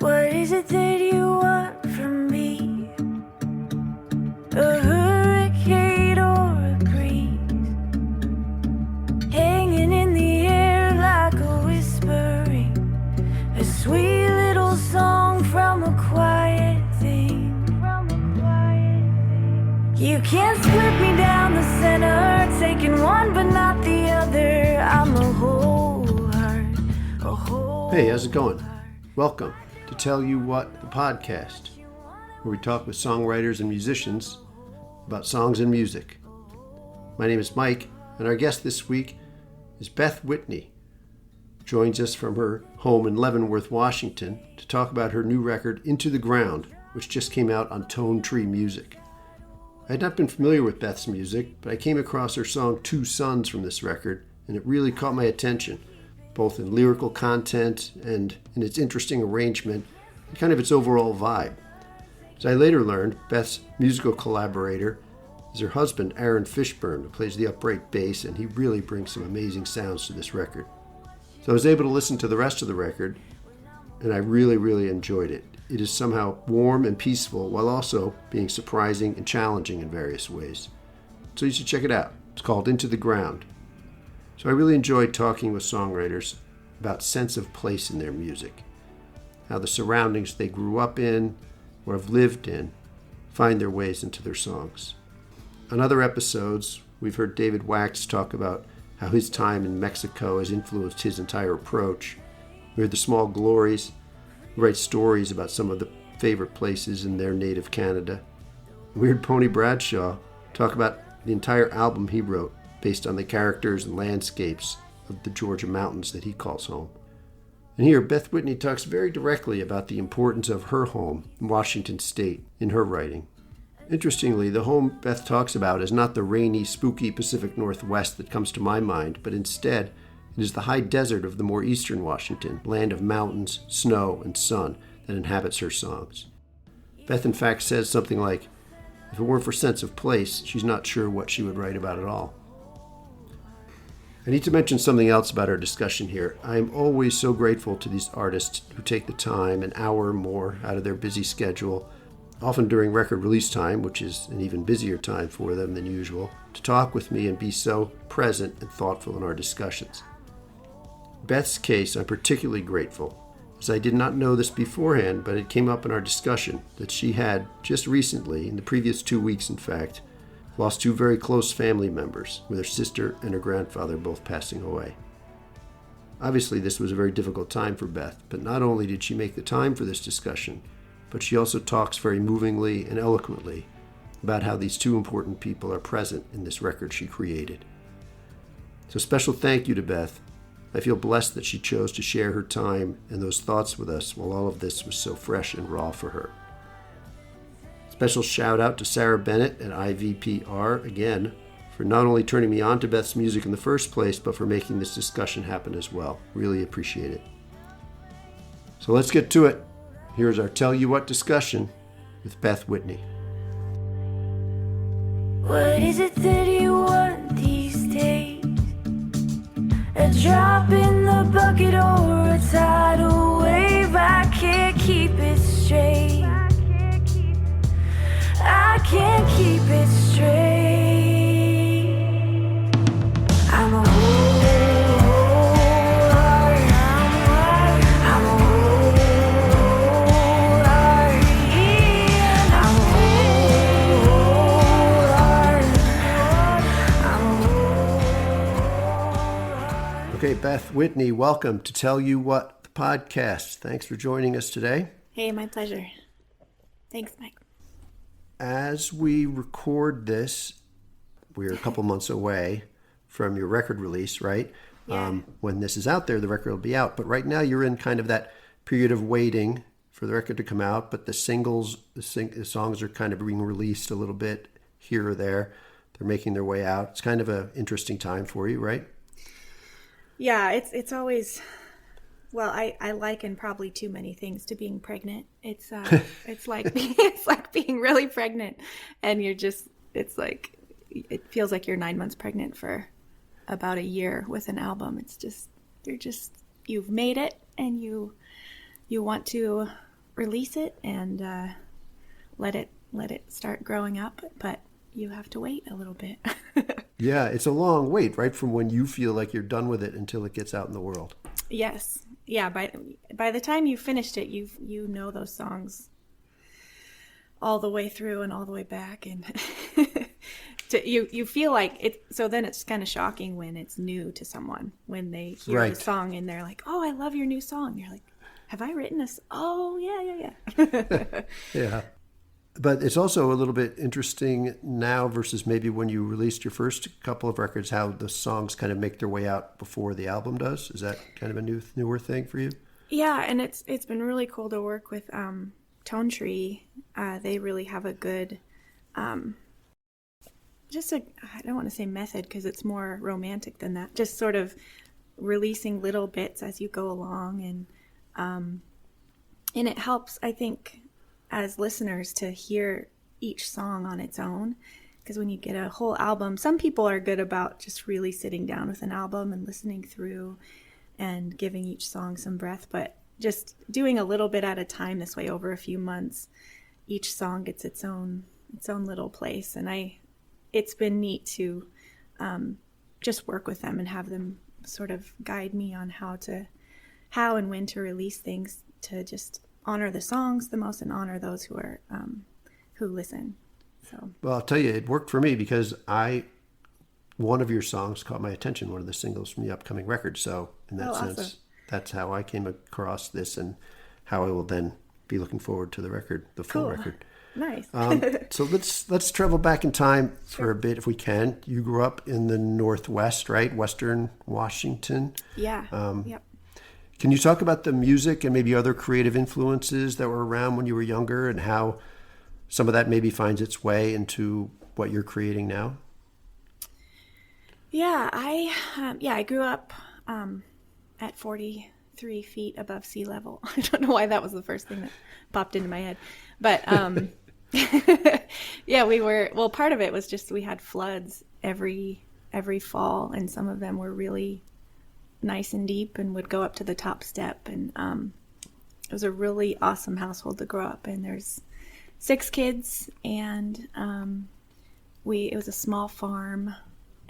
What is it that you want from me? A hurricane or a breeze, hanging in the air like a whispering, a sweet little song from a quiet thing. You can't split me down the center, taking one but not the other. I'm a whole heart, a whole Hey, how's it going? Welcome to Tell You What, the podcast, where we talk with songwriters and musicians about songs and music. My name is Mike, and our guest this week is Beth Whitney. Joins us from her home in Leavenworth, Washington, to talk about her new record, Into the Ground, which just came out on Tone Tree Music. I had not been familiar with Beth's music, but I came across her song Two Sons from this record, and it really caught my attention, both in lyrical content and in its interesting arrangement and kind of its overall vibe. As I later learned, Beth's musical collaborator is her husband, Aaron Fishburne, who plays the upright bass, and he really brings some amazing sounds to this record. So I was able to listen to the rest of the record, and I really enjoyed it. It is somehow warm and peaceful while also being surprising and challenging in various ways. So you should check it out. It's called Into the Ground. So I really enjoyed talking with songwriters about sense of place in their music, how the surroundings they grew up in or have lived in find their ways into their songs. On other episodes, we've heard David Wax talk about how his time in Mexico has influenced his entire approach. We heard the Small Glories, who write stories about some of the favorite places in their native Canada. We heard Pony Bradshaw talk about the entire album he wrote based on the characters and landscapes of the Georgia mountains that he calls home. And here, Beth Whitney talks very directly about the importance of her home in Washington State in her writing. Interestingly, the home Beth talks about is not the rainy, spooky Pacific Northwest that comes to my mind, but instead, it is the high desert of the more eastern Washington, land of mountains, snow, and sun that inhabits her songs. Beth, in fact, says something like, if it weren't for sense of place, she's not sure what she would write about at all. I need to mention something else about our discussion here. I am always so grateful to these artists who take the time, an hour or more, out of their busy schedule, often during record release time, which is an even busier time for them than usual, to talk with me and be so present and thoughtful in our discussions. Beth's case, I'm particularly grateful, as I did not know this beforehand, but it came up in our discussion that she had just recently, in the previous 2 weeks in fact, lost two very close family members, with her sister and her grandfather both passing away. Obviously, this was a very difficult time for Beth, but not only did she make the time for this discussion, but she also talks very movingly and eloquently about how these two important people are present in this record she created. So special thank you to Beth. I feel blessed that she chose to share her time and those thoughts with us while all of this was so fresh and raw for her. Special shout out to Sarah Bennett at IVPR, again, for not only turning me on to Beth's music in the first place, but for making this discussion happen as well. Really appreciate it. So let's get to it. Here's our Tell You What discussion with Beth Whitney. What is it that you want these days? A drop in the bucket or a tidal wave? I can't keep it straight. I can't keep it straight. I'm a whole heart. I'm a whole heart. I'm a whole heart. I'm a whole heart. Okay, Beth Whitney, welcome to Tell You What, the podcast. Thanks for joining us today. Hey, my pleasure. Thanks, Mike. As we record this, we're a couple months away from your record release, right? Yeah. When this is out there, the record will be out. But right now you're in kind of that period of waiting for the record to come out, but the singles, the songs are kind of being released a little bit here or there. They're making their way out. It's kind of an interesting time for you, right? Yeah, it's always, well, I liken probably too many things to being pregnant. It's like being really pregnant, and you're just, it's like, it feels like you're 9 months pregnant for about a year with an album. It's just, you've made it, and you want to release it and let it start growing up, but you have to wait a little bit. Yeah, it's a long wait, right, from when you feel like you're done with it until it gets out in the world. Yes. Yeah, by the time you finished it, you know those songs all the way through and all the way back, and you feel like it. So then it's kind of shocking when it's new to someone, when they hear the song and they're like, "Oh, I love your new song." You're like, "Have I written this?" Oh, yeah. Yeah. But it's also a little bit interesting now versus maybe when you released your first couple of records, how the songs kind of make their way out before the album does. Is that kind of a newer thing for you? Yeah, and it's been really cool to work with Tone Tree. They really have a good, I don't want to say method because it's more romantic than that. Just sort of releasing little bits as you go along, and it helps, I think, as listeners to hear each song on its own, because when you get a whole album, some people are good about just really sitting down with an album and listening through and giving each song some breath, but just doing a little bit at a time this way over a few months, each song gets its own little place. And it's been neat to just work with them and have them sort of guide me on how and when to release things, to just honor the songs the most and honor those who listen. So, well, I'll tell you, it worked for me because one of your songs caught my attention, one of the singles from the upcoming record. So in that sense, awesome. That's how I came across this and how I will then be looking forward to the record, the full record. Nice. So let's travel back in time for a bit if we can. You grew up in the Northwest, right? Western Washington. Yeah. Yep. Can you talk about the music and maybe other creative influences that were around when you were younger and how some of that maybe finds its way into what you're creating now? Yeah, I grew up at 43 feet above sea level. I don't know why that was the first thing that popped into my head. But yeah, part of it was just we had floods every fall, and some of them were really nice and deep and would go up to the top step, and it was a really awesome household to grow up in. There's 6 kids, and it was a small farm,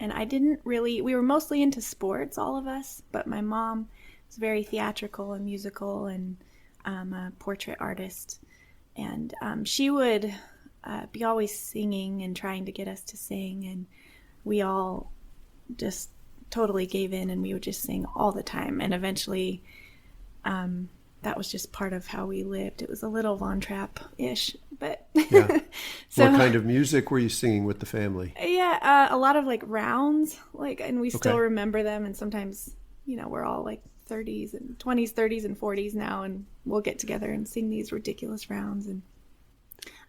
and we were mostly into sports, all of us, but my mom was very theatrical and musical, and a portrait artist, and she would be always singing and trying to get us to sing, and we all just totally gave in, and we would just sing all the time. And eventually that was just part of how we lived. It was a little Von Trapp-ish, but yeah. So what kind of music were you singing with the family? Yeah, a lot of like rounds, and we still remember them. And sometimes, we're all like 30s and 20s, 30s and 40s now, and we'll get together and sing these ridiculous rounds. And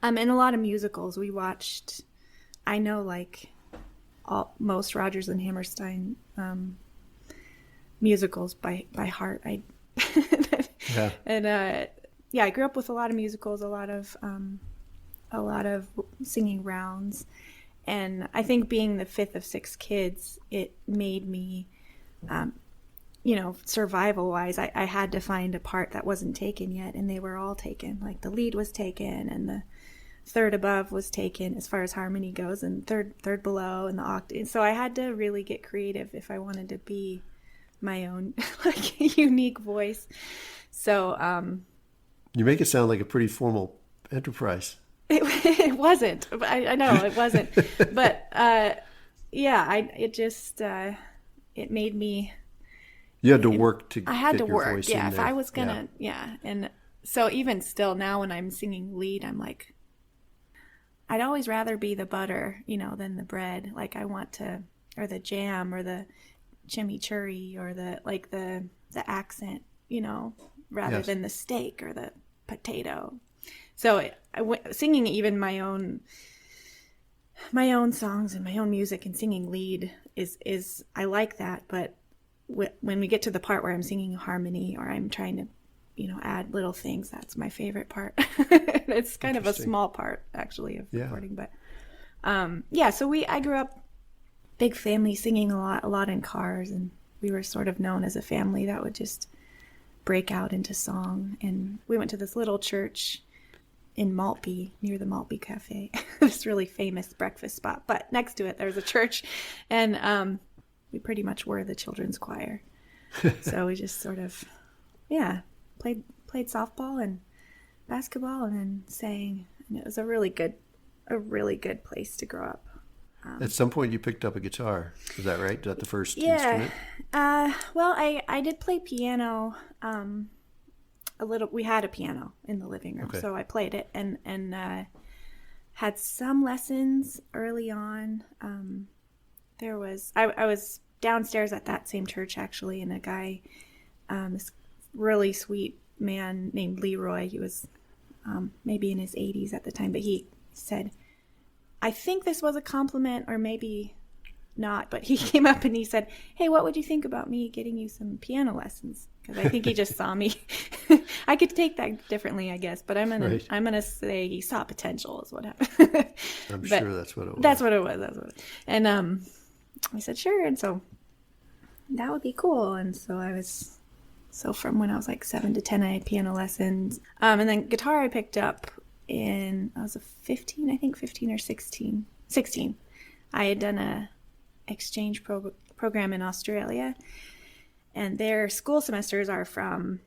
a lot of musicals we watched. I know most Rodgers and Hammerstein musicals by heart. Yeah. And I grew up with a lot of musicals, a lot of singing rounds, and I think being the 5th of 6 kids, it made me, survival wise, I had to find a part that wasn't taken yet, and they were all taken. Like the lead was taken, and the third above was taken as far as harmony goes, and third below, and the octave. So I had to really get creative if I wanted to be my own unique voice. So you make it sound like a pretty formal enterprise. It wasn't. I know it wasn't. But it made me. You had to work to. I had get to your work. Voice Yeah, in if there. I was gonna. Yeah, and so even still now when I'm singing lead, I'm like, I'd always rather be the butter, than the bread. Like I want to, or the jam, or the chimichurri, or the accent, rather than the steak or the potato. So singing even my own songs and my own music and singing lead is I like that. But when we get to the part where I'm singing harmony or I'm trying to, add little things, that's my favorite part. It's kind of a small part actually of recording, but so I grew up big family, singing a lot in cars, and we were sort of known as a family that would just break out into song. And we went to this little church in Maltby, near the Maltby Cafe, this really famous breakfast spot. But next to it, there was a church, and we pretty much were the children's choir. So we just sort of, played softball and basketball, and then sang. And it was a really good place to grow up. At some point, you picked up a guitar. Is that right? Is that the first Yeah. instrument? Well, I did play piano. A little. We had a piano in the living room, so I played it and had some lessons early on. I was downstairs at that same church actually, and a guy, this really sweet man named Leroy. He was maybe in his 80s at the time, but he said, I think this was a compliment or maybe not, but he came up and he said, hey, what would you think about me getting you some piano lessons? Because I think he just saw me. I could take that differently, I guess, but I'm gonna say he saw potential is what happened. I'm sure that's what it was. That's what it was. And I said sure, and so that would be cool. And so from when I was like 7 to 10, I had piano lessons, and then guitar I picked up I was 15 or 16. I had done a exchange program in Australia, and their school semesters are from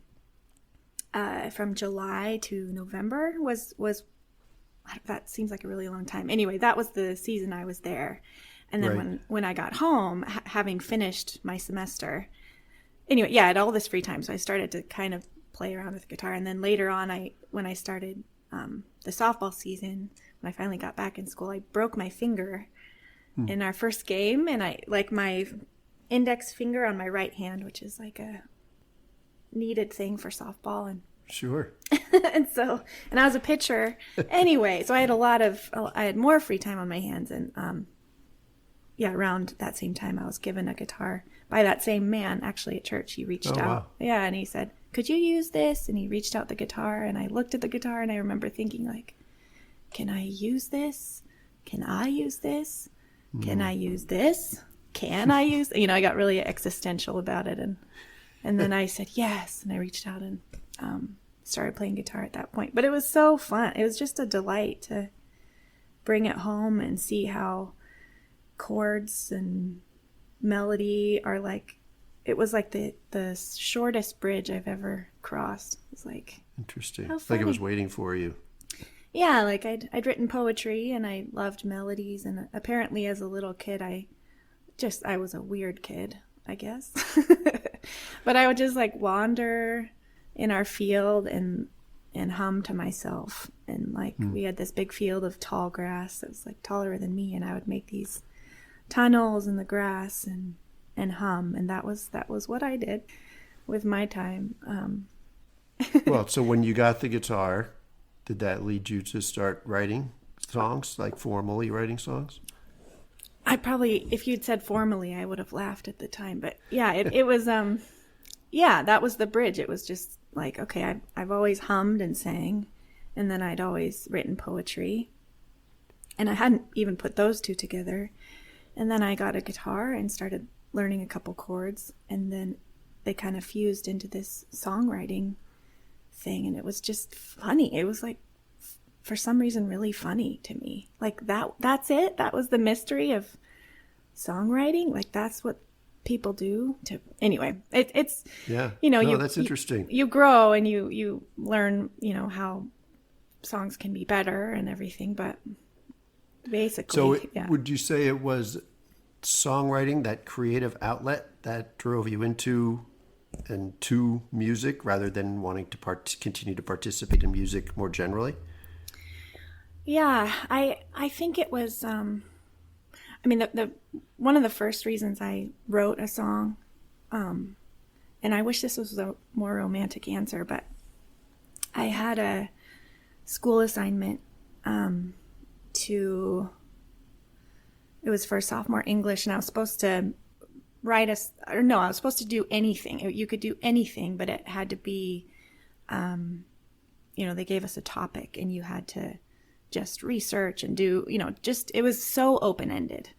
July to November. Was that seems like a really long time. Anyway, that was the season I was there, and then when I got home, having finished my semester, anyway, I had all this free time, so I started to kind of play around with guitar, and then later on, when I started the softball season, when I finally got back in school, I broke my finger in our first game, and I like my index finger on my right hand, which is like a needed thing for softball, and sure. and I was a pitcher anyway, so I had more free time on my hands, and around that same time I was given a guitar by that same man actually at church. He reached out, and he said, could you use this? And he reached out the guitar, and I looked at the guitar, and I remember thinking, like, can I use this? Can I use this? Can I use this? Can I use? I got really existential about it, and then I said yes, and I reached out and started playing guitar at that point. But it was so fun. It was just a delight to bring it home and see how chords and melody are like. It was like the shortest bridge I've ever crossed. It was like interesting. Like it was waiting for you. Yeah, like I'd written poetry and I loved melodies, and apparently as a little kid I was a weird kid, I guess. But I would just like wander in our field and hum to myself, and like we had this big field of tall grass that was like taller than me, and I would make these tunnels in the grass and hum, and that was what I did with my time. Well, so when you got the guitar, did that lead you to start writing songs, like formally writing songs? I probably, if you'd said formally, I would have laughed at the time, but yeah, it was that was the bridge. It was just like, okay, I've always hummed and sang, and then I'd always written poetry, and I hadn't even put those two together. And then I got a guitar and started learning a couple chords, and then they kind of fused into this songwriting thing, and it was just funny. It was like, for some reason, really funny to me. Like that's it. That was the mystery of songwriting. Like that's what people do to, anyway, it's, that's interesting. You grow and you learn, how songs can be better and everything, but basically. So would you say it was songwriting, that creative outlet, that drove you into music rather than wanting to continue to participate in music more generally? Yeah, I think it was, the one of the first reasons I wrote a song, and I wish this was a more romantic answer, but I had a school assignment it was for sophomore English, and I was supposed to I was supposed to do anything. You could do anything, but it had to be, they gave us a topic, and you had to just research and do, it was so open-ended.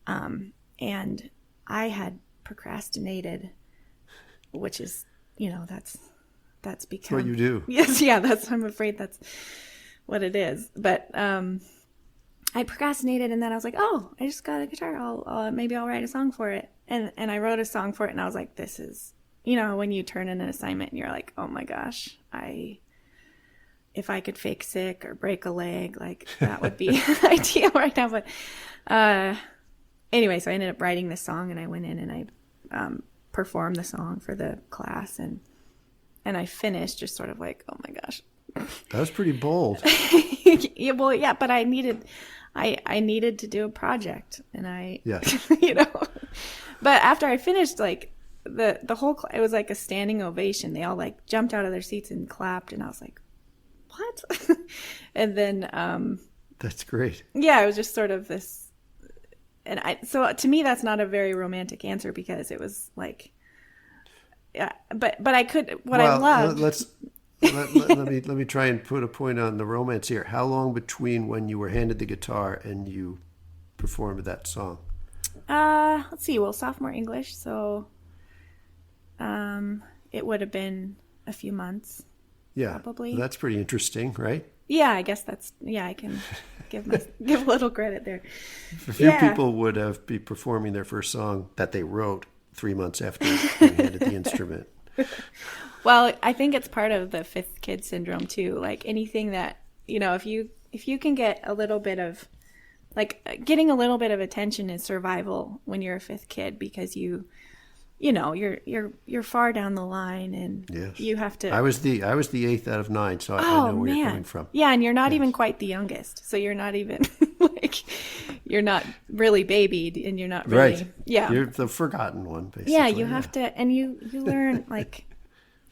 And I had procrastinated, which is that's become what you do. Yes, yeah, I'm afraid that's what it is. But I procrastinated, and then I was like, oh, I just got a guitar. Maybe I'll write a song for it. And I wrote a song for it, and I was like, this is, when you turn in an assignment and you're like, oh my gosh, if I could fake sick or break a leg, like that would be ideal right now. But anyway, so I ended up writing this song, and I went in and I performed the song for the class, and I finished just sort of like, oh my gosh. That was pretty bold. Yeah, but I needed to do a project, and but after I finished, like the whole, it was like a standing ovation. They all like jumped out of their seats and clapped, and I was like, what? And then, that's great. Yeah, it was just sort of this, and so to me, that's not a very romantic answer, because it was like, yeah, but I could, I loved. Let me try and put a point on the romance here. How long between when you were handed the guitar and you performed that song? Let's see. Well, sophomore English, so it would have been a few months. Yeah, probably. That's pretty interesting, right? Yeah, I guess I can give a little credit there. A few people would have be performing their first song that they wrote 3 months after being handed the instrument. Well, I think it's part of the fifth kid syndrome too. Like anything that, if you can get a little bit of, like getting a little bit of attention is survival when you're a fifth kid, because you're far down the line, and yes. You have to. I was the eighth out of 9, so I know where you're coming from. Yeah, and you're not even quite the youngest, so you're not even you're not really babied, and you're not really right. Yeah, you're the forgotten one, basically. Yeah, you have to, and you learn like.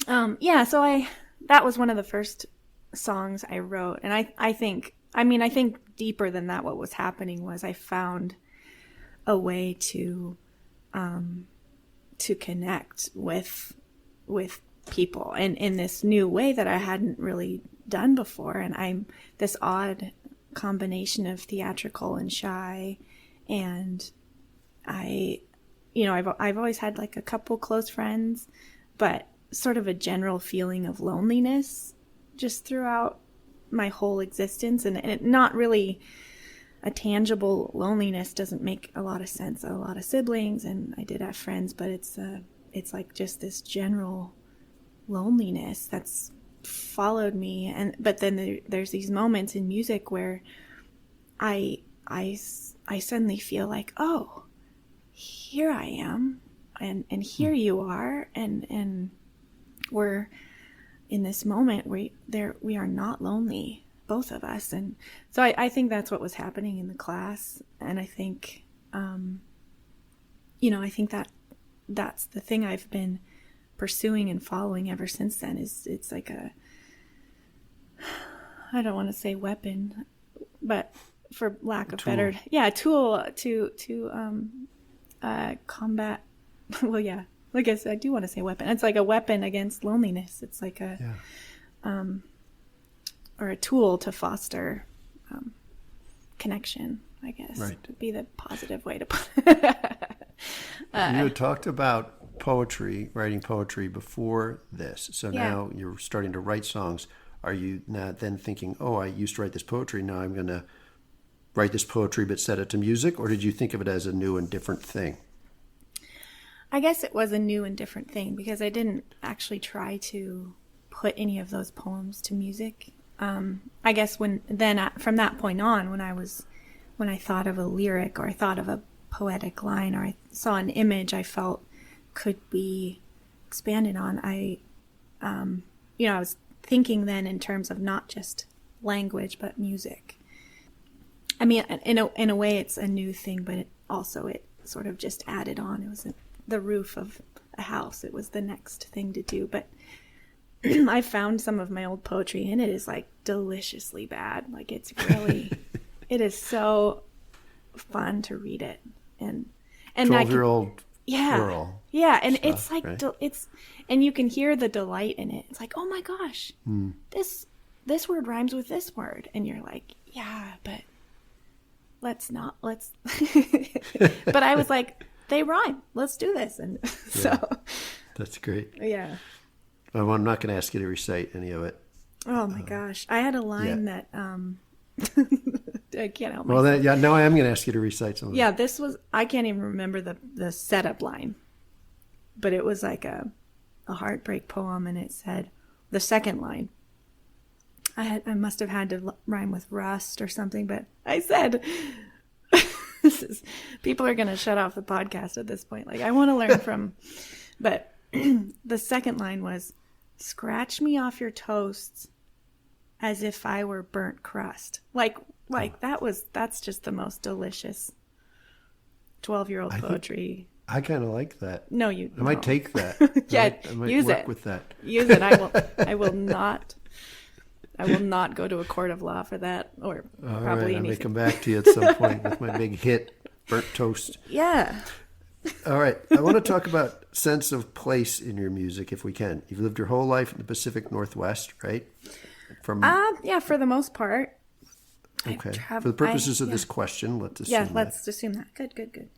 So that was one of the first songs I wrote. And I think deeper than that, what was happening was I found a way to connect with people, and in this new way that I hadn't really done before. And I'm this odd combination of theatrical and shy. And I've always had like a couple close friends, but sort of a general feeling of loneliness just throughout my whole existence, and it not really a tangible loneliness. Doesn't make a lot of sense. A lot of siblings, and I did have friends, but it's like just this general loneliness that's followed me. But then there's these moments in music where I suddenly feel like, oh, here I am, and here you are, and we're in this moment where we are not lonely, both of us. And so I think that's what was happening in the class. And I think, I think that's the thing I've been pursuing and following ever since then. It's like I don't want to say weapon, but for lack of better, tool to combat. Well, yeah. Like I said, I do want to say weapon. It's like a weapon against loneliness. It's like or a tool to foster connection, I guess. Right. Would be the positive way to put it. You had talked about poetry, writing poetry before this. So now you're starting to write songs. Are you now then thinking, oh, I used to write this poetry, now I'm going to write this poetry but set it to music? Or did you think of it as a new and different thing? I guess it was a new and different thing, because I didn't actually try to put any of those poems to music. I guess from that point on, when I thought of a lyric, or I thought of a poetic line, or I saw an image I felt could be expanded on, I was thinking then in terms of not just language but music. I mean, in a way, it's a new thing, but it sort of just added on. It was the roof of a house. It was the next thing to do. But I found some of my old poetry, and it is like deliciously bad. Like it's really, it is so fun to read it. And 12-year-old girl. Yeah. And stuff, it's like, right? and you can hear the delight in it. It's like, oh my gosh, this word rhymes with this word. And you're like, yeah, but let's, but I was like, they rhyme. Let's do this. And so that's great. Yeah. Oh, I'm not going to ask you to recite any of it. Oh my gosh. I had a line that I can't help Well, myself. now I am going to ask you to recite some of it. Yeah, this was, I can't even remember the setup line, but it was like a heartbreak poem, and it said, the second line, I must have had to rhyme with rust or something, but I said, people are going to shut off the podcast at this point. Like, I want to learn from, but the second line was, scratch me off your toasts as if I were burnt crust. Like that's just the most delicious 12-year-old poetry. I kind of like that. No, you. I might take that. Yeah, I might use work it. with that. Use it. I will not. I will not go to a court of law for that, or All probably right, I anything. may come back to you at some point with my big hit, Burnt Toast. Yeah. All right, I want to talk about sense of place in your music, if we can. You've lived your whole life in the Pacific Northwest, right? Yeah, for the most part. Okay. For the purposes of this question, let's assume that. Let's assume that. Good.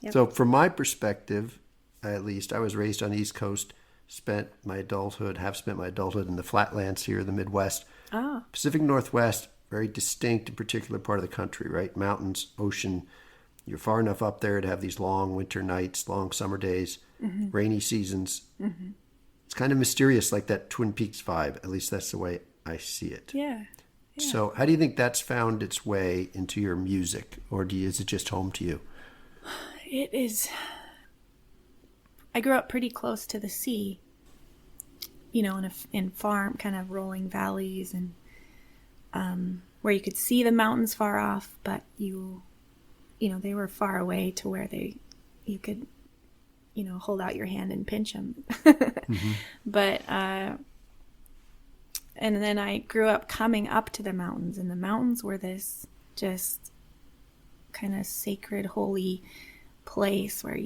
Yep. So from my perspective, at least, I was raised on the East Coast, have spent my adulthood in the flatlands here in the Midwest. Oh. Pacific Northwest, very distinct and particular part of the country, right? Mountains, ocean. You're far enough up there to have these long winter nights, long summer days, rainy seasons. Mm-hmm. It's kind of mysterious, like that Twin Peaks vibe. At least that's the way I see it. Yeah. So how do you think that's found its way into your music, or is it just home to you? It is. I grew up pretty close to the sea, in farm kind of rolling valleys, and where you could see the mountains far off, but they were far away to where you could, hold out your hand and pinch them. Mm-hmm. But and then I grew up coming up to the mountains, and the mountains were this just kind of sacred, holy place where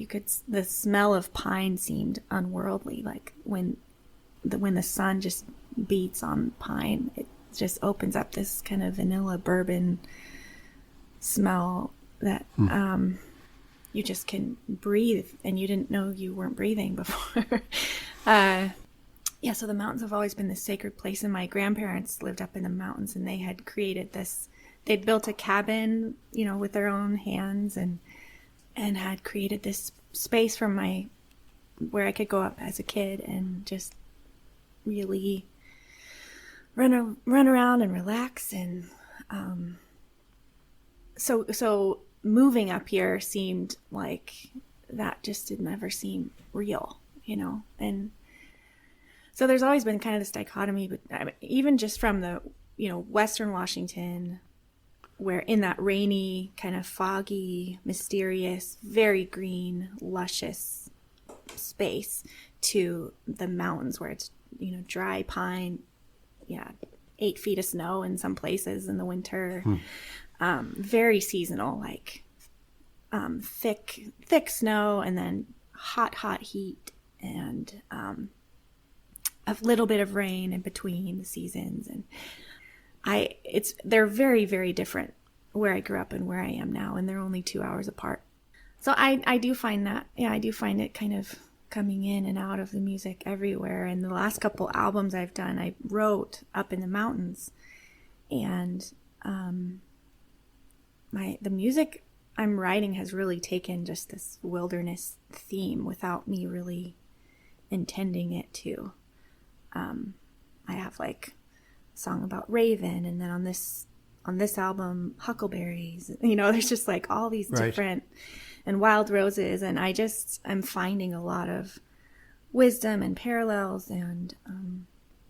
the smell of pine seemed unworldly. Like when the sun just beats on pine, it just opens up this kind of vanilla bourbon smell that you just can breathe, and you didn't know you weren't breathing before. So the mountains have always been this sacred place, and my grandparents lived up in the mountains, and they had created this. They'd built a cabin, with their own hands, and had created this space where I could go up as a kid and just really run around and relax. And so moving up here seemed like that just didn't ever seem real, and so there's always been kind of this dichotomy, but even just from the, Western Washington, where in that rainy, kind of foggy, mysterious, very green, luscious space, to the mountains where it's, dry pine, 8 feet of snow in some places in the winter, very seasonal, like thick snow, and then hot heat, and a little bit of rain in between the seasons. And they're very, very different where I grew up and where I am now, and they're only 2 hours apart. So I do find that, I do find it kind of coming in and out of the music everywhere. And the last couple albums I've done, I wrote up in the mountains, and the music I'm writing has really taken just this wilderness theme without me really intending it to. I have like a song about raven, and then on this album, huckleberries. There's just like all these different, and wild roses, and I'm finding a lot of wisdom and parallels, and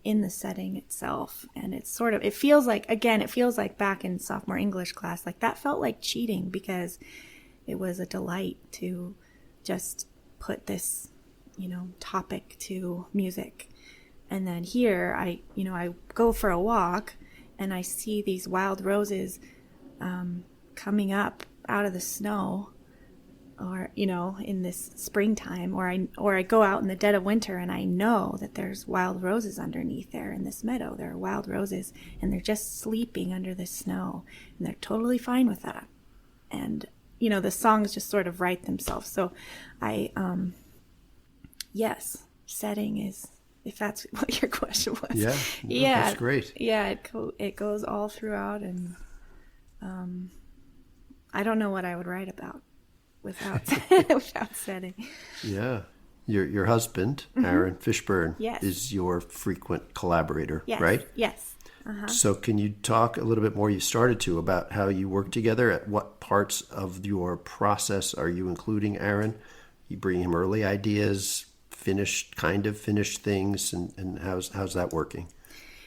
in the setting itself. And it feels like back in sophomore English class, like that felt like cheating, because it was a delight to just put this, topic to music. And then here I go for a walk, and I see these wild roses coming up out of the snow, or in this springtime, or I go out in the dead of winter, and I know that there's wild roses underneath there in this meadow. There are wild roses, and they're just sleeping under the snow, and they're totally fine with that. And the songs just sort of write themselves. So yes, setting is if that's what your question was. Yeah. No, that's great. Yeah, it goes all throughout, and I don't know what I would write about without without setting. Yeah. Your husband, Aaron Fishburne, Yes. is your frequent collaborator, Yes. right? Yes. So can you talk a little bit more, you started to, about how you work together? At what parts of your process are you including Aaron? You bring him early ideas, kind of finished things, and how's that working?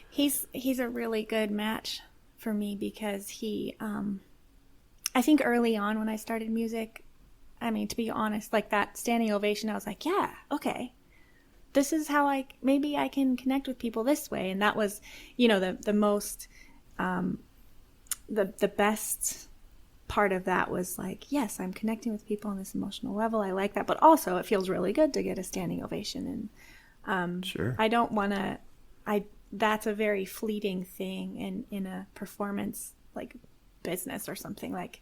He's a really good match for me because he, I think early on when I started music, I mean, to be honest, like that standing ovation, I was like, yeah, okay. This is how maybe I can connect with people this way. And that was, the most, the best part of that was like, yes, I'm connecting with people on this emotional level. I like that. But also it feels really good to get a standing ovation. And Sure. I don't want to, that's a very fleeting thing in a performance like business or something. Like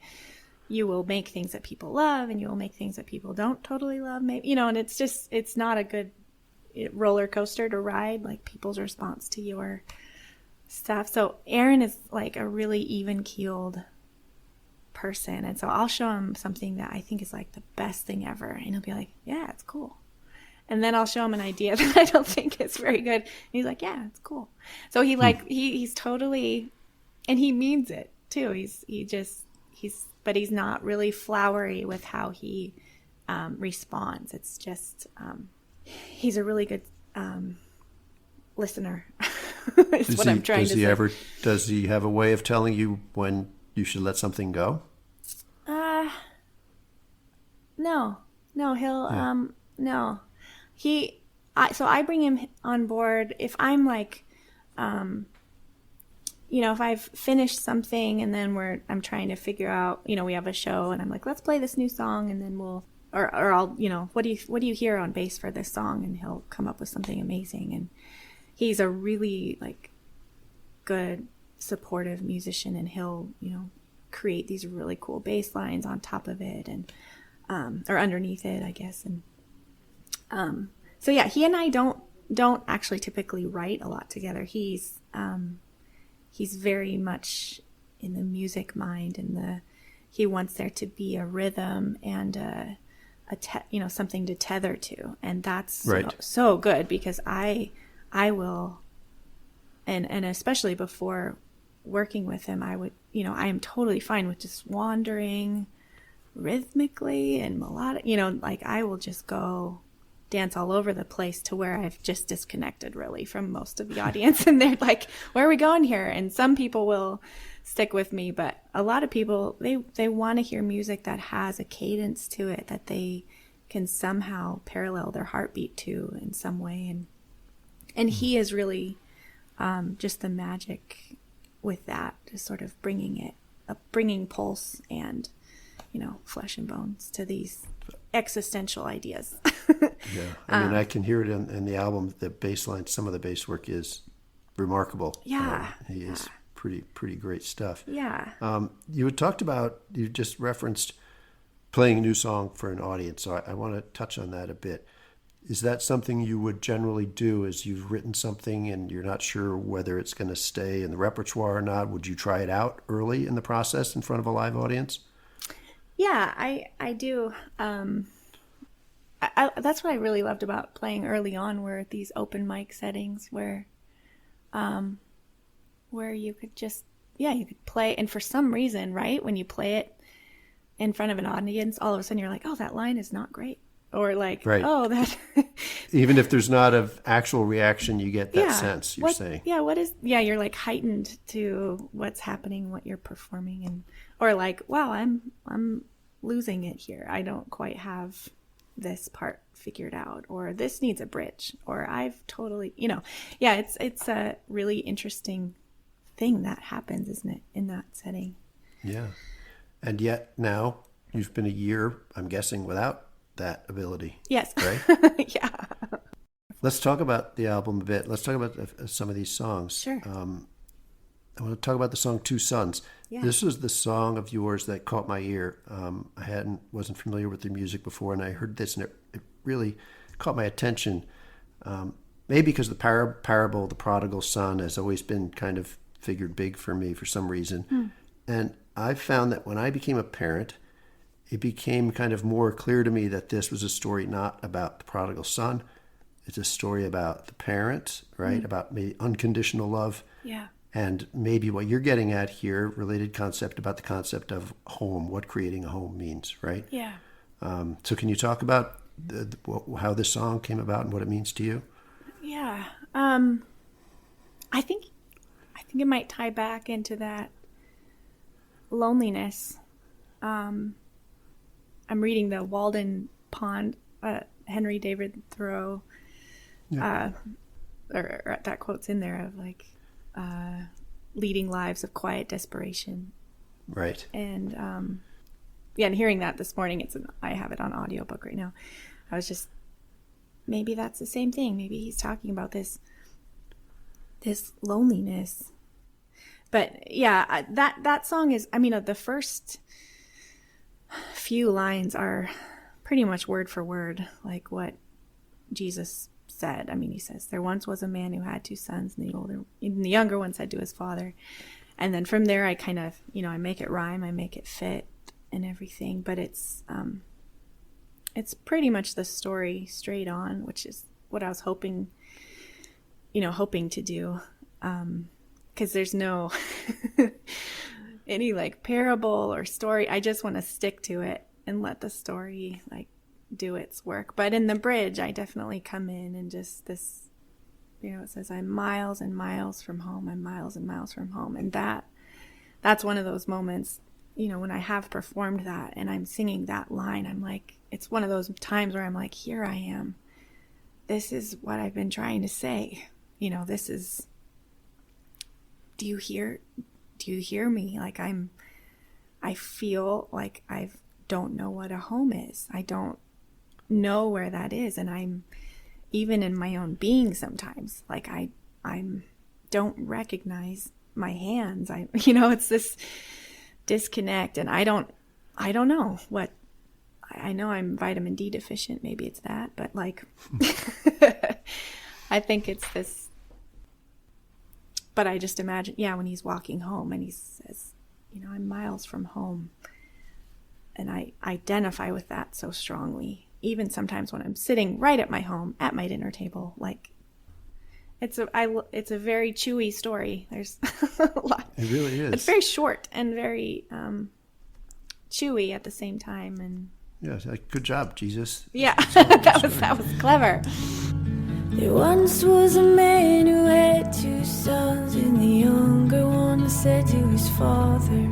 you will make things that people love and you will make things that people don't totally love, maybe, and it's not a good roller coaster to ride, like people's response to your stuff. So Aaron is like a really even keeled person, and so I'll show him something that I think is like the best thing ever, and he'll be like, yeah, it's cool. And then I'll show him an idea that I don't think is very good, and he's like, yeah, it's cool. So he's totally, and he means it too. But he's not really flowery with how he responds. It's just he's a really good listener. Is what I'm trying to say. Does he have a way of telling you when you should let something go? No, he'll no. So I bring him on board if I'm like if I've finished something and then I'm trying to figure out, we have a show and I'm like, let's play this new song, and then or I'll, what do you hear on bass for this song? And he'll come up with something amazing. And he's a really like good supportive musician, and he'll, create these really cool bass lines on top of it and, or underneath it, I guess. And, so yeah, he and I don't actually typically write a lot together. He's very much in the music mind, and he wants there to be a rhythm and something to tether to, and that's right. so good because I will, and especially before working with him, I would, I am totally fine with just wandering rhythmically and melodic, like I will just go dance all over the place to where I've just disconnected really from most of the audience. And they're like, where are we going here? And some people will stick with me, but a lot of people, they want to hear music that has a cadence to it, that they can somehow parallel their heartbeat to in some way. And he is really just the magic with that, just sort of bringing pulse and, flesh and bones to these existential ideas. Yeah, I mean, I can hear it in the album. The bass line, some of the bass work is remarkable. Yeah, he is pretty great stuff. Yeah. You just referenced playing a new song for an audience, so I want to touch on that a bit. Is that something you would generally do as you've written something and you're not sure whether it's going to stay in the repertoire or not? Would you try it out early in the process in front of a live audience? Yeah, I do. That's what I really loved about playing early on, were these open mic settings where you could just, you could play. And for some reason, right, when you play it in front of an audience, all of a sudden you're like, oh, that line is not great. Or like, right. Oh, that. Even if there's not an actual reaction, you get that sense, you're saying. Yeah, you're like heightened to what's happening, what you're performing. Or like, wow, I'm losing it here. I don't quite have this part figured out, or this needs a bridge, or I've totally, it's a really interesting thing that happens, isn't it, in that setting? Yeah. And yet now you've been a year, I'm guessing, without that ability. Yes. Right? Yeah. Let's talk about the album a bit. Let's talk about some of these songs. Sure. I want to talk about the song Two Sons. Yeah. This was the song of yours that caught my ear. I wasn't familiar with the music before, and I heard this, and it really caught my attention. maybe because the parable of the prodigal son has always been kind of figured big for me for some reason. And I've found that when I became a parent, it became kind of more clear to me that this was a story not about the prodigal son. It's a story about the parent, right? About maybe unconditional love. Yeah. And maybe what you're getting at here, related concept about the concept of home, what creating a home means, right? Yeah. So can you talk about how this song came about and what it means to you? Yeah. I think it might tie back into that loneliness. I'm reading the Walden Pond, Henry David Thoreau, or that quote's in there of like, leading lives of quiet desperation. Right. And, and hearing that this morning, I have it on audiobook right now. I was just, maybe that's the same thing. Maybe he's talking about this loneliness. But yeah, that song is, the first few lines are pretty much word for word like what Jesus said. He says, there once was a man who had 2 sons, and the younger one said to his father. And then from there, I kind of, I make it rhyme, I make it fit and everything. But it's pretty much the story straight on, which is what I was hoping to do. Because there's no any like parable or story. I just want to stick to it and let the story like do its work. But in the bridge, I definitely come in and just this, it says, I'm miles and miles from home. I'm miles and miles from home. And that's one of those moments, when I have performed that and I'm singing that line, I'm like, it's one of those times where I'm like, here I am. This is what I've been trying to say. This is, do you hear me? Like I feel like I don't know what a home is. I don't know where that is. And I'm even in my own being sometimes, like I don't recognize my hands. It's this disconnect, and I don't know what. I know I'm vitamin D deficient. Maybe it's that, but like, I think it's this. But I just imagine, when he's walking home and he says, I'm miles from home. And I identify with that so strongly. Even sometimes when I'm sitting right at my home, at my dinner table, like, it's a very chewy story. There's a lot. It really is. It's very short and very chewy at the same time. And yeah, like, good job, Jesus. Yeah, that was clever. There once was a man who had 2 sons, and the younger one said to his father,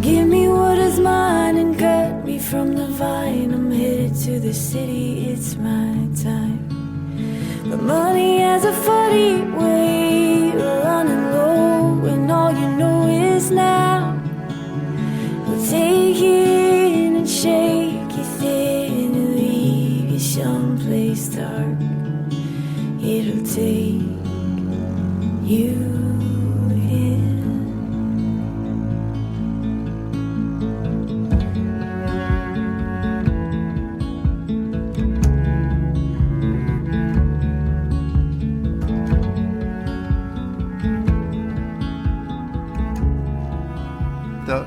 give me what is mine and cut me from the vine. I'm headed to the city, it's my time. But money has a funny way of running low, and all you know is now. We'll take you in and shake you thin and leave you someplace dark. It'll take you in.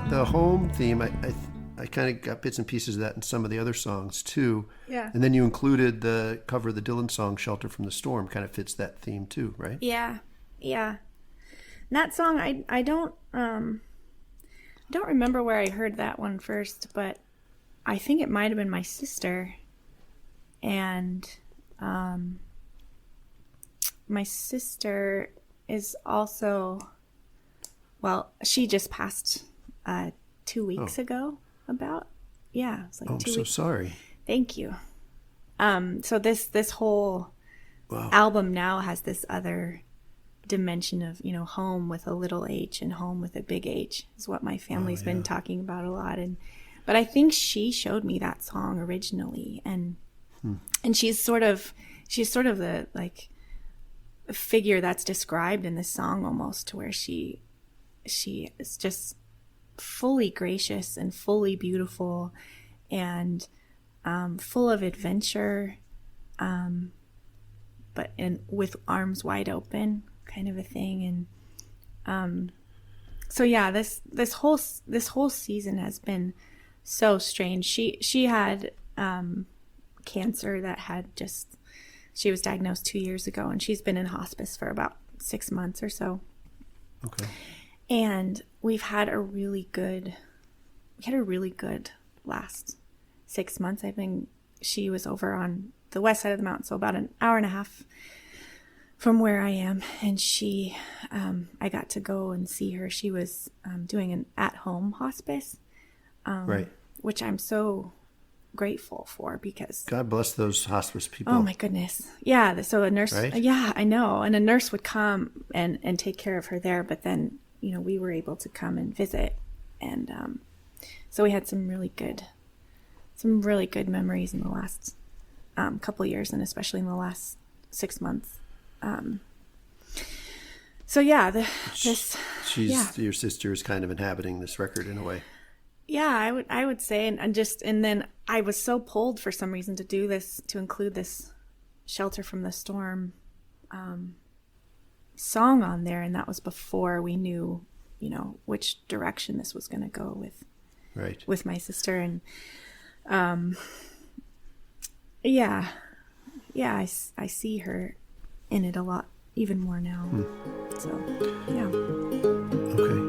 The home theme, I kind of got bits and pieces of that in some of the other songs too. Yeah. And then you included the cover of the Dylan song "Shelter from the Storm," kind of fits that theme too, right? Yeah. And that song, I don't remember where I heard that one first, but I think it might have been my sister. And my sister is also, she just passed 2 weeks ago. It's like 2 weeks. I'm so sorry. Thank you. So this whole album now has this other dimension of, home with a little h and home with a big H is what my family's been talking about a lot. But I think she showed me that song originally, and she's sort of the like figure that's described in this song almost, to where she is just fully gracious and fully beautiful and full of adventure, but with arms wide open, kind of a thing. And so yeah, this whole season has been so strange. She had cancer that she was diagnosed 2 years ago, and she's been in hospice for about 6 months or so. Okay. And we've had a really good last 6 months. She was over on the west side of the mountain, so about an hour and a half from where I am. And I got to go and see her. She was doing an at-home hospice, Right. which I'm so grateful for, because God bless those hospice people. oh my goodness. Yeah. So a nurse, Right? yeah, I know. And a nurse would come and take care of her there. But then, we were able to come and visit. And so we had some really good memories in the last couple years, and especially in the last 6 months. So yeah, Your sister is kind of inhabiting this record in a way. Yeah, I would say, and then I was so pulled for some reason to include this Shelter from the Storm song on there, and that was before we knew, which direction this was going to go with my sister. And I see her in it a lot, even more now. So yeah. Okay.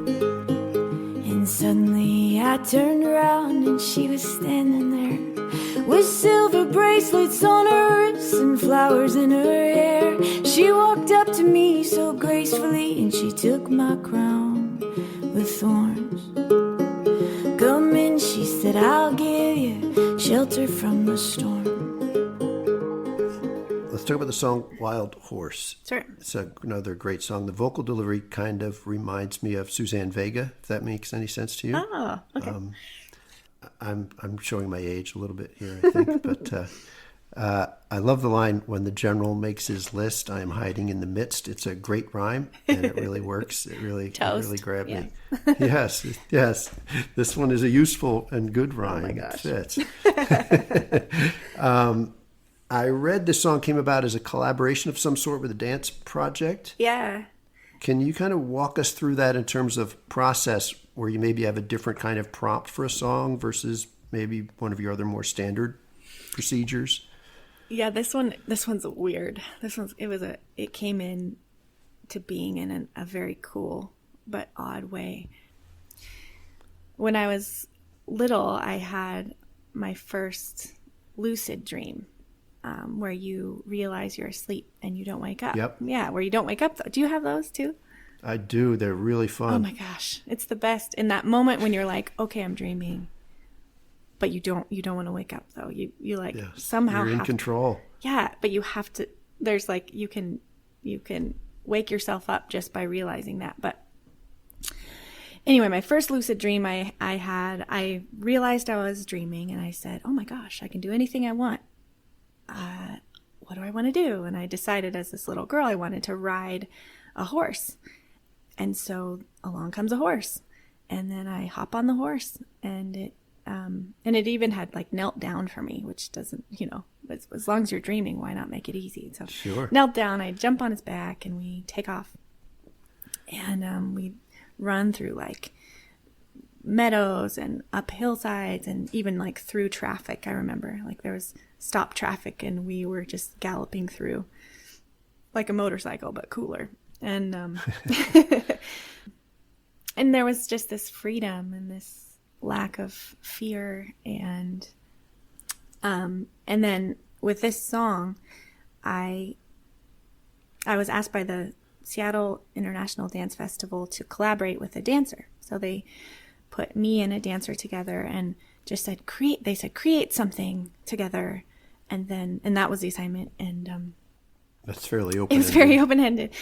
And suddenly I turned around and she was standing there with silver bracelets on her wrists and flowers in her hair. She walked up to me so gracefully and she took my crown with thorns. Come in, she said, I'll give you shelter from the storm. Let's talk about the song Wild Horse. Sure. It's another great song. The vocal delivery kind of reminds me of Suzanne Vega, if that makes any sense to you. Oh, okay. I'm showing my age a little bit here, I think. But I love the line, when the general makes his list, I am hiding in the midst. It's a great rhyme, and it really works. It really grabbed me. Yes. This one is a useful and good rhyme. Oh my gosh. It fits. I read this song came about as a collaboration of some sort with a dance project. Yeah. Can you kind of walk us through that in terms of process, where you maybe have a different kind of prompt for a song versus maybe one of your other more standard procedures? Yeah, this one's weird. It came in to being in a very cool but odd way. When I was little, I had my first lucid dream, where you realize you're asleep and you don't wake up. Yep. Yeah, where you don't wake up. Do you have those too? I do. They're really fun. Oh my gosh, it's the best. In that moment when you're like, okay, I'm dreaming, but you don't want to wake up though. You like somehow you're in control. Yeah, but you have to. There's like you can wake yourself up just by realizing that. But anyway, my first lucid dream I realized I was dreaming, and I said, oh my gosh, I can do anything I want. What do I want to do? And I decided as this little girl I wanted to ride a horse. And so along comes a horse, and then I hop on the horse, and it even had like knelt down for me, which doesn't, as long as you're dreaming, why not make it easy? So sure. Knelt down, I jump on his back, and we take off, and we run through like meadows and up hillsides and even like through traffic. I remember like there was stop traffic and we were just galloping through like a motorcycle, but cooler. And and there was just this freedom and this lack of fear. And then with this song, I was asked by the Seattle International Dance Festival to collaborate with a dancer. So they put me and a dancer together and just said, create something together. And that was the assignment. And that's fairly open. It was very open-ended.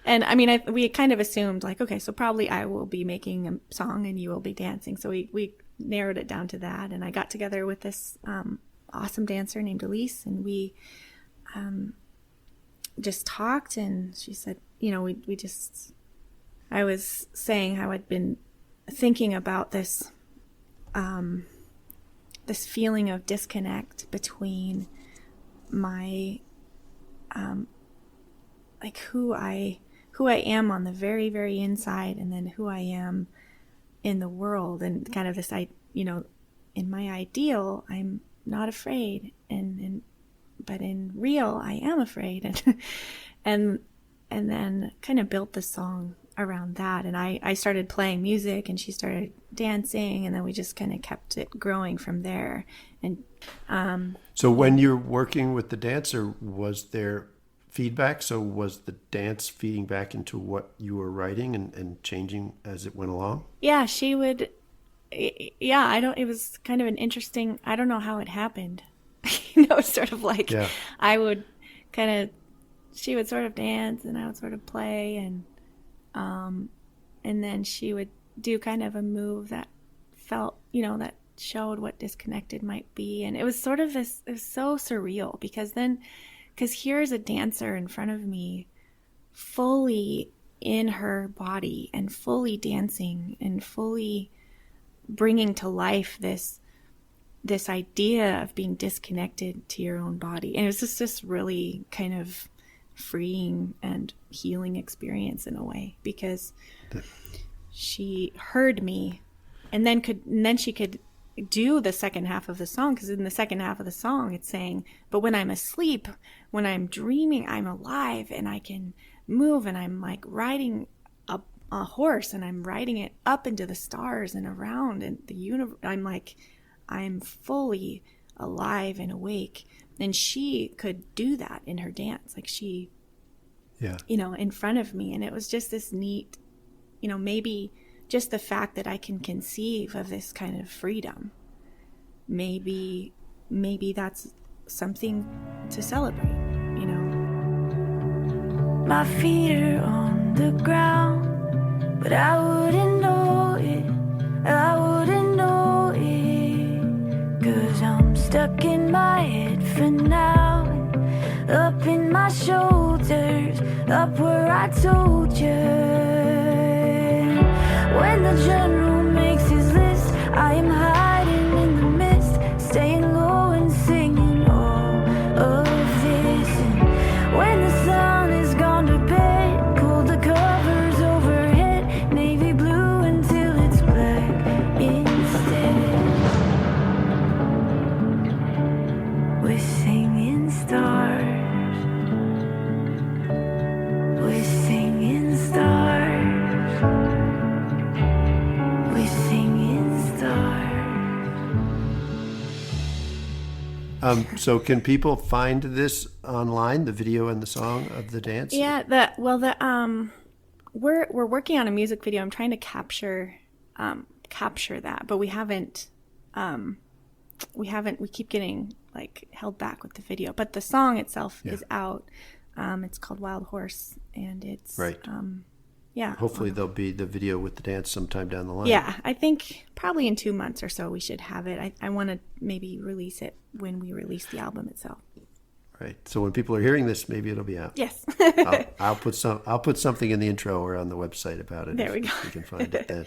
And I mean, we kind of assumed like, okay, so probably I will be making a song and you will be dancing. So we narrowed it down to that. And I got together with this awesome dancer named Elise, and we just talked, and she said, I was saying how I'd been thinking about this feeling of disconnect between my like who I am on the very, very inside, and then who I am in the world, and kind of this, in my ideal, I'm not afraid, but in real, I am afraid, and then kind of built the song around that. And I started playing music, and she started dancing, and then we just kind of kept it growing from there. And so when you're working with the dancer, was there feedback? So was the dance feeding back into what you were writing and changing as it went along? Yeah, she would. Yeah, it was kind of an interesting, I don't know how it happened. Sort of like I would she would sort of dance and I would sort of play, and then she would do kind of a move that felt, that showed what disconnected might be. And it was sort of it was so surreal, because here's a dancer in front of me, fully in her body and fully dancing and fully bringing to life this idea of being disconnected to your own body. And it was just this really kind of freeing and healing experience in a way, because she heard me, and then she could do the second half of the song, because in the second half of the song it's saying, but when I'm asleep, when I'm dreaming, I'm alive and I can move, and I'm like riding a horse, and I'm riding it up into the stars and around and the universe. I'm fully alive and awake. And she could do that in her dance, like she, in front of me. And it was just this neat, maybe just the fact that I can conceive of this kind of freedom. Maybe that's something to celebrate, My feet are on the ground, but I wouldn't know it. I wouldn't know it, 'cause I'm stuck in my head for now, and up in my shoulders, up where I told you. When the general makes his list, I am hiding in the mist, staying low and singing all of this. And when the sun is gone to bed, pull the covers overhead, navy blue until it's black instead. We're singing stars, we're singing stars, we're singing stars. So can people find this online, the video and the song of the dance? Yeah, we're working on a music video. I'm trying to capture that, but we keep getting like held back with the video. But the song itself is out. It's called Wild Horse, and it's right. Hopefully there'll be the video with the dance sometime down the line. Yeah, I think probably in 2 months or so we should have it. I want to maybe release it when we release the album itself. Right. So when people are hearing this, maybe it'll be out. Yes. I'll put something in the intro or on the website about it. There we go. You can find it then.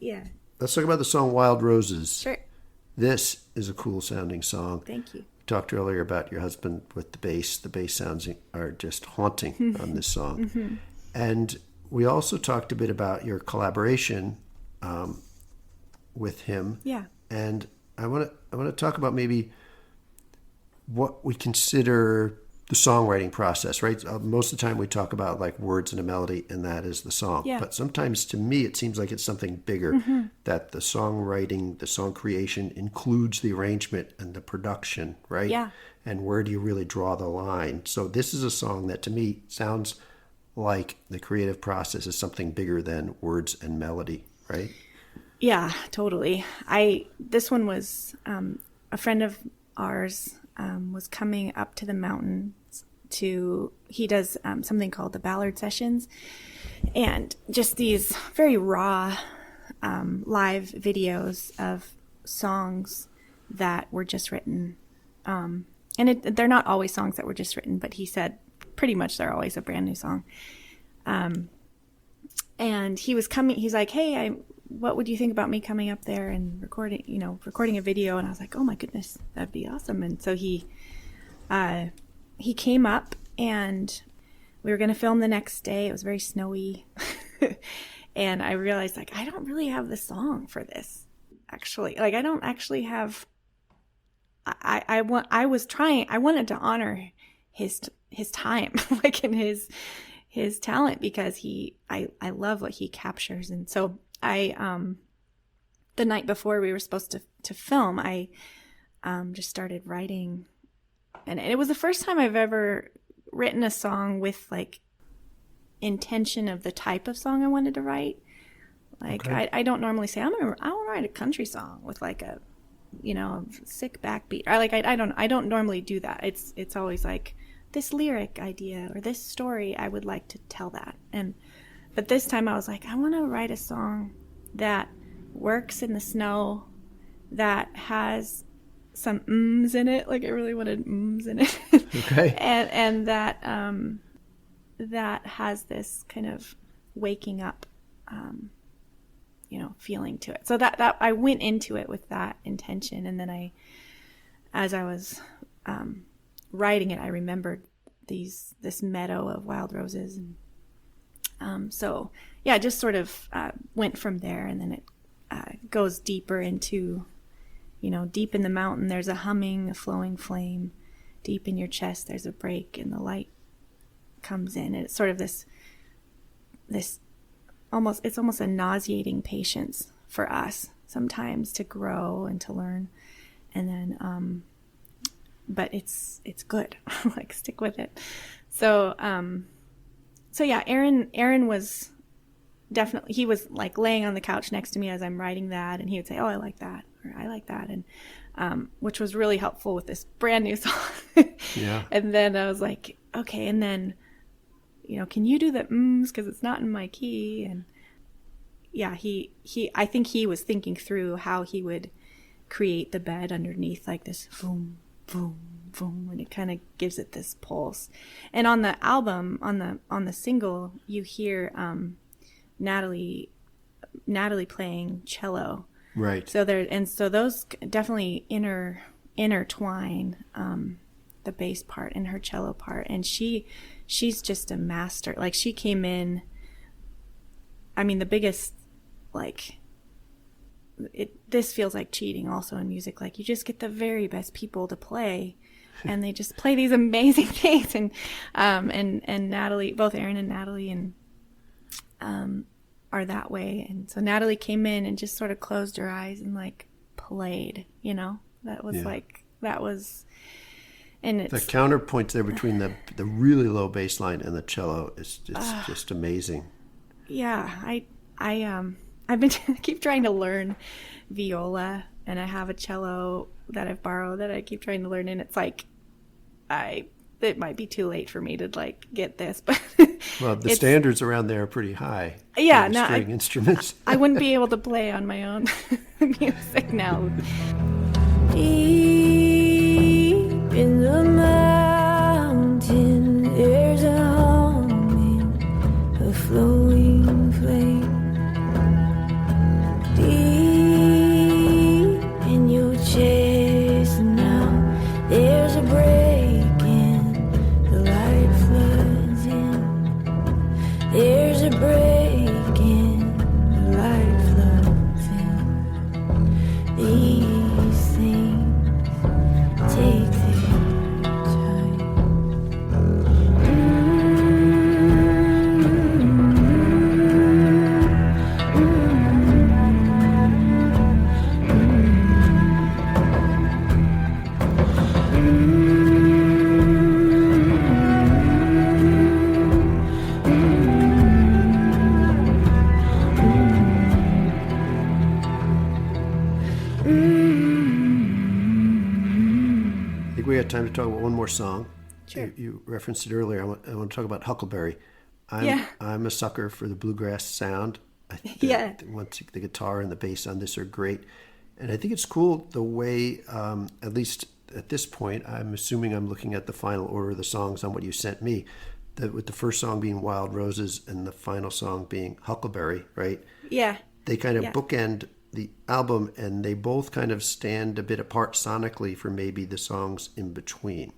Yeah. Let's talk about the song Wild Roses. Sure. This is a cool sounding song. Thank you. We talked earlier about your husband with the bass. The bass sounds are just haunting on this song. Mm-hmm. And we also talked a bit about your collaboration with him. Yeah. And I want to talk about maybe what we consider the songwriting process, right? Most of the time we talk about like words and a melody, and that is the song. Yeah. But sometimes to me it seems like it's something bigger, that the songwriting, the song creation includes the arrangement and the production, right? Yeah. And where do you really draw the line? So this is a song that to me sounds like the creative process is something bigger than words and melody, right? Yeah, totally. This one was a friend of ours was coming up to the mountains he does something called the Ballard Sessions, and just these very raw live videos of songs that were just written. And they're not always songs that were just written, but he said pretty much they're always a brand new song. And he was coming, he's like, hey, what would you think about me coming up there and recording a video? And I was like, oh my goodness, that'd be awesome. And so he came up, and we were going to film the next day. It was very snowy. And I realized, like, I don't really have the song for this, actually. Like, I don't actually have... I wanted to honor his time, like, in his talent, because I love what he captures. And so the night before we were supposed to film, I just started writing, and it was the first time I've ever written a song with, like, intention of the type of song I wanted to write. Like, okay. I don't normally say I want to write a country song with, like, a, you know, sick backbeat. I don't normally do that. It's always like this lyric idea or this story, I would like to tell that. But this time I was like, I want to write a song that works in the snow, that has some ums in it. Like, I really wanted ums in it. Okay. and that that has this kind of waking up, you know, feeling to it. So that I went into it with that intention. And then as I was writing it, I remembered this meadow of wild roses. And so, yeah, just sort of went from there. And then it goes deeper into, you know, deep in the mountain, there's a humming, a flowing flame. Deep in your chest, there's a break, and the light comes in. And it's sort of this almost a nauseating patience for us sometimes to grow and to learn. And then, but it's good. Like, stick with it. So yeah, Aaron was definitely, he was like laying on the couch next to me as I'm writing that, and he would say, "Oh, I like that," or "I like that," and which was really helpful with this brand new song. Yeah. And then I was like, okay, and then, you know, can you do the ums, because it's not in my key? And yeah, I think he was thinking through how he would create the bed underneath, like this boom, boom, boom, and it kind of gives it this pulse. And on the album, on the single, you hear Natalie playing cello. Right. So those definitely intertwine, the bass part and her cello part. And she's just a master. Like, she came in, I mean, the biggest, like, this feels like cheating also in music. Like, you just get the very best people to play, and they just play these amazing things. And Natalie, both Aaron and Natalie, and are that way. And so Natalie came in and just sort of closed her eyes and, like, played, you know. That was and it's the counterpoint there between the really low bass line and the cello is just amazing. Yeah, I've been keep trying to learn viola, and I have a cello that I've borrowed that I keep trying to learn, and it's like it might be too late for me to, like, get this, but well, the standards around there are pretty high. Yeah, for string instruments. I wouldn't be able to play on my own music now. Deep in the mountain, there's a humming, a flowing flame. Deep in your chest now, there's a break in the light floods in. There's a break in the light floods in. These things take their time. I think we had time to talk about one more song. Sure. You referenced it earlier. I want to talk about Huckleberry. I'm a sucker for the bluegrass sound. Once the guitar and the bass on this are great. And I think it's cool the way, at least at this point, I'm assuming I'm looking at the final order of the songs on what you sent me, that with the first song being Wild Roses and the final song being Huckleberry, right? Yeah. They kind of bookend the album, and they both kind of stand a bit apart sonically for maybe the songs in between.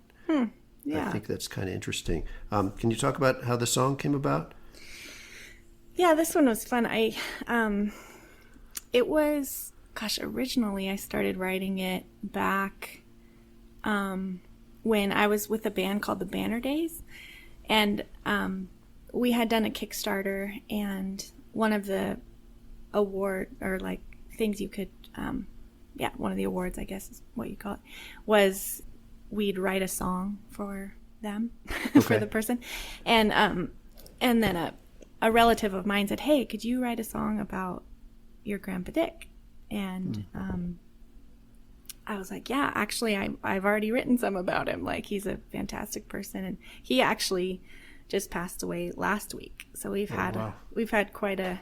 Yeah. I think that's kind of interesting. Can you talk about how the song came about? Yeah, this one was fun. It was, originally I started writing it back when I was with a band called the Banner Days. And we had done a Kickstarter, and one of the award, or like things you could, one of the awards, I guess is what you call it, was we'd write a song for them, for the person. And then a relative of mine said, hey, could you write a song about your Grandpa Dick? And I was like, yeah, actually, I've already written some about him. Like, he's a fantastic person, and he actually just passed away last week. So we've had quite a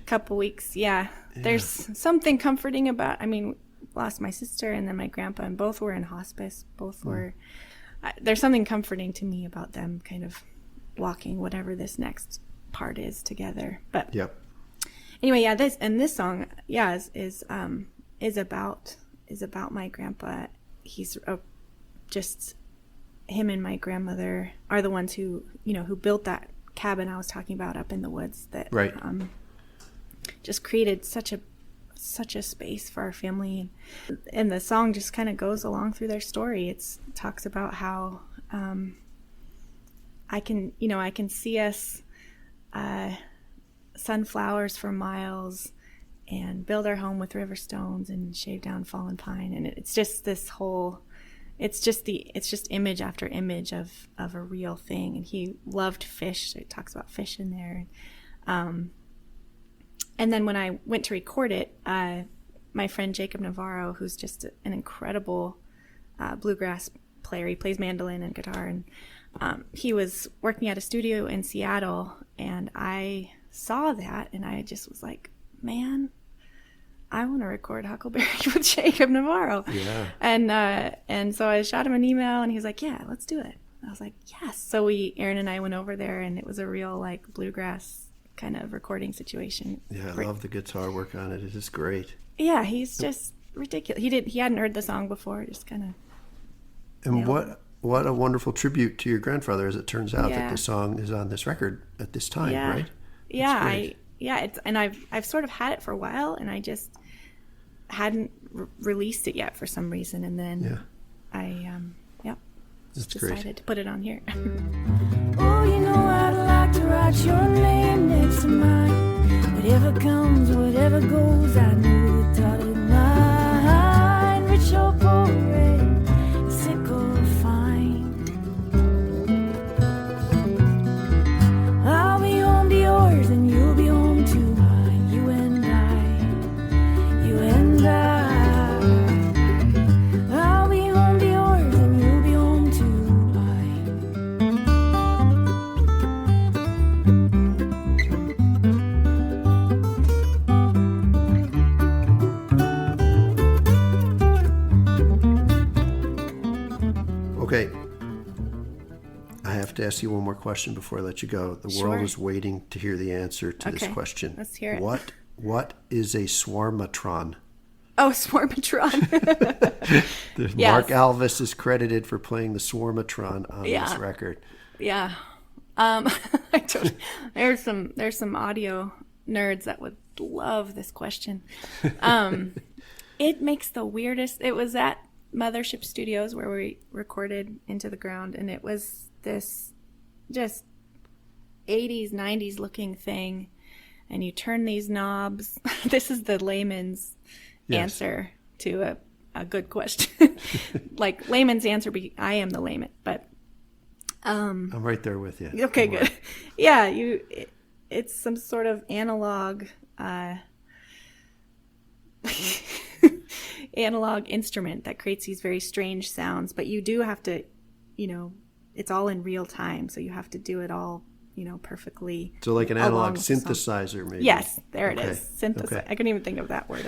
couple weeks. Yeah. There's something comforting about. I mean, lost my sister and then my grandpa, and both were in hospice. Both were. There's something comforting to me about them kind of walking whatever this next part is together. But anyway, yeah, this song, is about my grandpa. He's just, him and my grandmother are the ones who built that cabin I was talking about up in the woods that just created such a space for our family. And the song just kind of goes along through their story. It talks about how I can see us sunflowers for miles, and build our home with river stones and shave down fallen pine. And it's just this whole, it's just image after image of a real thing. And he loved fish. So it talks about fish in there. And then when I went to record it, my friend Jacob Navarro, who's just an incredible bluegrass player, he plays mandolin and guitar, and he was working at a studio in Seattle, and I saw that, and I just was like, man, I want to record Huckleberry with Jacob Navarro. Yeah. And so I shot him an email, and he was like, yeah, let's do it. I was like, yes. So Aaron and I went over there, and it was a real like bluegrass kind of recording situation. Yeah, I love the guitar work on it. It is great. Yeah, he's just ridiculous. He hadn't heard the song before, just kind of. And what a wonderful tribute to your grandfather, as it turns out, that the song is on this record at this time, right? I've sort of had it for a while, and I just hadn't released it yet for some reason, and then I decided to put it on here. Oh, I'd like to write your name next to mine. Whatever comes, whatever goes, I know the dotted line. Rich or poor, red, sick or fine. I'll be home to yours, and you'll be home to mine. You and I, you and I. I'll be home to yours, and you'll be home to Okay. I have to ask you one more question before I let you go. The world is waiting to hear the answer to this question. Let's hear it. What is a swarmatron? Oh, swarmatron. Mark Alvis is credited for playing the swarmatron on this record. Yeah. There's some audio nerds that would love this question. It makes the weirdest. It was at Mothership Studios where we recorded Into the Ground, and it was this just 80s, 90s looking thing, and you turn these knobs. This is the layman's answer to a good question. Like layman's answer, I am the layman, but I'm right there with you. Okay, good. Yeah, it's some sort of analog instrument that creates these very strange sounds, but you do have to, it's all in real time, so you have to do it all, perfectly. So like an analog synthesizer, maybe. Yes, there it is. Synthesizer. Okay. I couldn't even think of that word.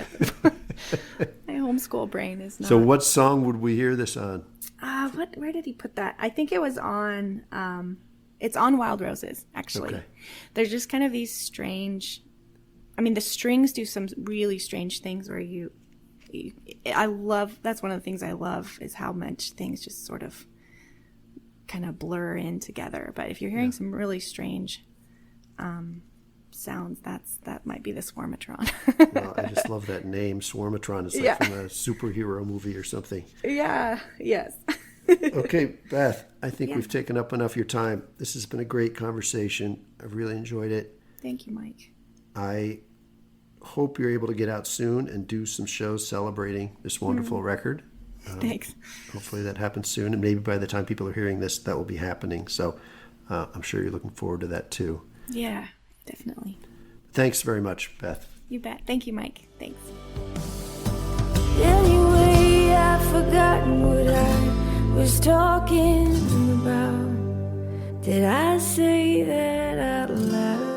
My homeschool brain is not. So what song would we hear this on? Where did he put that? I think it was on, it's on Wild Roses, actually. Okay. There's just kind of these strange, the strings do some really strange things where that's one of the things I love, is how much things just sort of kind of blur in together. But if you're hearing some really strange sounds, that might be the swarmatron. Well, I just love that name, swarmatron. It's like from a superhero movie or something. Yeah, yes. Okay, Beth, I think we've taken up enough of your time. This has been a great conversation. I've really enjoyed it. Thank you, Mike. I hope you're able to get out soon and do some shows celebrating this wonderful record. Thanks. Hopefully that happens soon, and maybe by the time people are hearing this, that will be happening. So I'm sure you're looking forward to that too. Yeah, definitely. Thanks very much, Beth. You bet. Thank you, Mike. Thanks. Anyway, I've forgotten what I was talking about. Did I say that out loud?